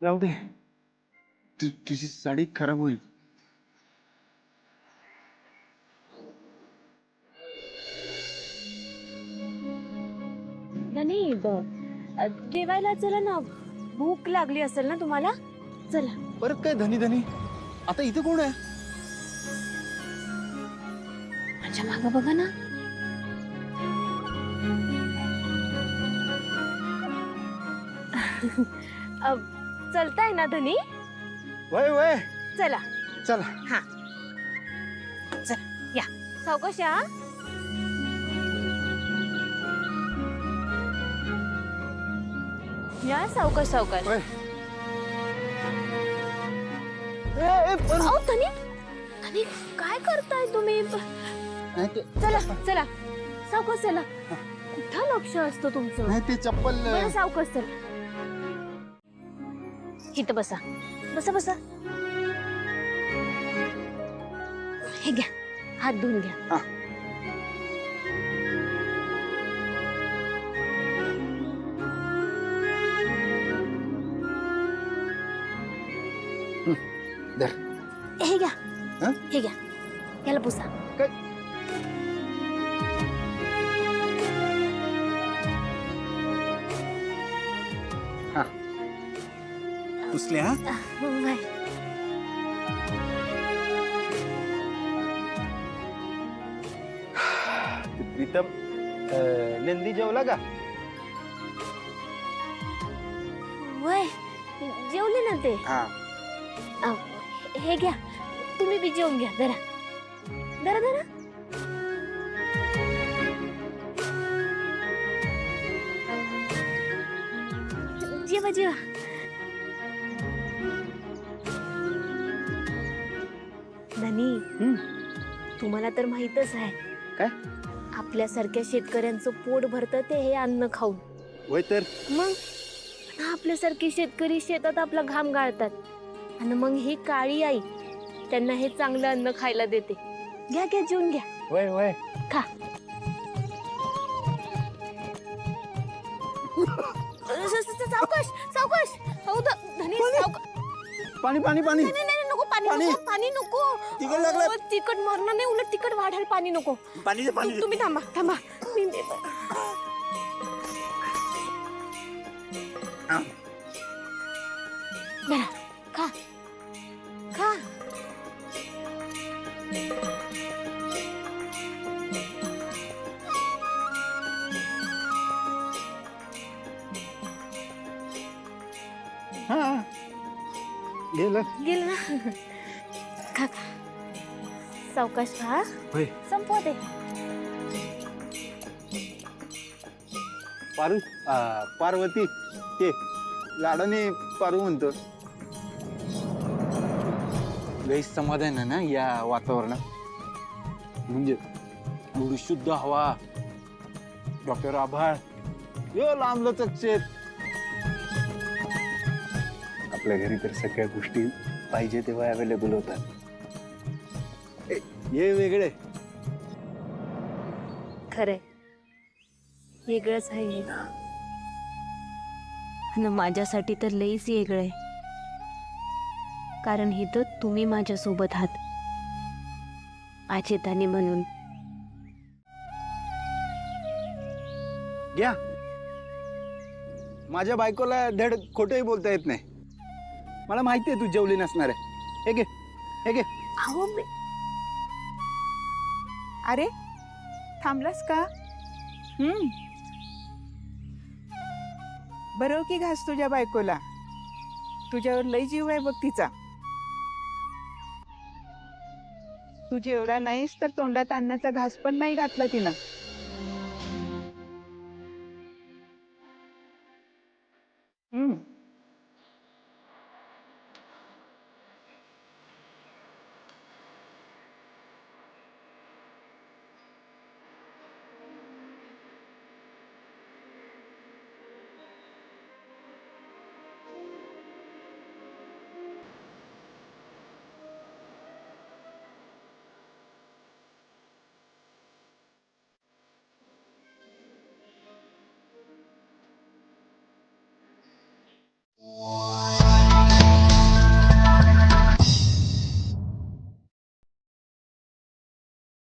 राहू दे. तुझी साडी खराब होईल. नाही जेवायला चला ना, भूक लागली असेल ना तुम्हाला. चला. परत काय धनी धनी? आता इथे कोण आहे? माझ्या मागं बघा ना. चलताय ना धनी? वय वय चला. चला. हा चला या. सावकाश या. या सावकाश सावकाश. वय. अहो धनी, धनी काय करताय तुम्ही? नाही ते चला चला सावकाश चला. कुठं लक्ष असतं तुमचं? नाही ते चप्पल. बरं सावकाश चला. इथं बसा बसा बसा. हे घ्या, हात धुवून घ्या. हा. धर. हे घ्या. हं? हे घ्या, याला पुसा. काय? हा पुसले. हा बाय. प्रीतम नंदी जेवला का? वय जेवले ना ते. हा. हे घ्या, तुम्ही बी जेवून घ्या. जरा जरा जरा. जेवा जेवा. धनी, तुम्हाला तर माहितच आहे काय? आपल्यासारख्या शेतकऱ्यांचं पोट भरतं ते हे अन्न खाऊन. वय तर. मग आपल्यासारखे शेतकरी शेतात आपला घाम गाळतात आणि मग ही काळी आई त्यांना हे चांगलं अन्न खायला देते. घ्या घ्या, जेवून घ्या. वय वय. खा. सावकाश सावकाश. हो धनी सावकाश. पाणी पाणी पाणी. नाही नाही नाही, नको पाणी पाणी. नको पाणी नको. तिखट लागलं. अहो, तिखट मरणार नाही, उलट तिखट वाढेल. पाणी नको. पाणी पाणी. तुम्ही थांबा थांबा. मी देतो. जरा खा खा. हा गेलं. गेल ना. खा खा. सावकाश खा. होय. संपव दे. पारू पार्वती ते लाडाने पारू म्हणतो. लई समाधान आहे ना या वातावरणात. म्हणजे एवढी शुद्ध हवा, डॉक्टर आभाळ, यो लांबलचक शेत. आपल्या घरी तर सगळ्या गोष्टी पाहिजे तेव्हा अवेलेबल होतात. हे वेगळे. खरंय, वेगळंच आहे हे. आणि माझ्यासाठी तर लईच वेगळं आहे, कारण हे तर तुम्ही माझ्यासोबत आहात आचेतानी म्हणून. घ्या. माझ्या बायकोला धड खोटंही बोलता येत नाही. मला माहिती आहे तू जेवली नसणार आहे. हे घे हे घे. अहो अरे थांबलास का? बरं की घास तुझ्या बायकोला. तुझ्यावर लई जीव आहे बघ तिचा. तू जेवढा नाहीस तर तोंडात अन्नाचा घास पण नाही घातला तिनं.